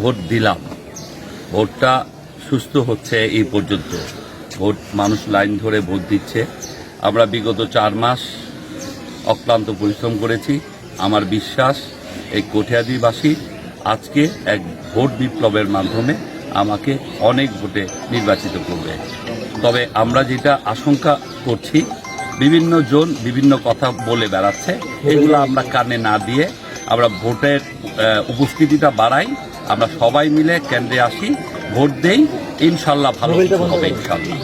Vote দিলাম, ভোটটা সুস্থ হচ্ছে এই পর্যন্ত। ভোট মানুষ লাইন ধরে ভোট দিচ্ছে। আমরা বিগত 4 মাস অক্লান্ত পরিশ্রম করেছি। আমার বিশ্বাস এই কঠিয়াদিবাসী আজকে এক ভোট বিপ্লবের মাধ্যমে আমাকে অনেক ভোটে নির্বাচিত করবে। তবে আমরা যেটা আশঙ্কা করছি, বিভিন্ন জন বিভিন্ন কথা বলে বেড়াচ্ছে, এগুলো আমরা কানে না দিয়ে আমরা ভোটের উপস্থিতিটা বাড়াই। আমরা সবাই মিলে কেন্দ্রে আসি, ভোট দেই, ইনশাল্লাহ ভালো হবে ইনশাল্লাহ।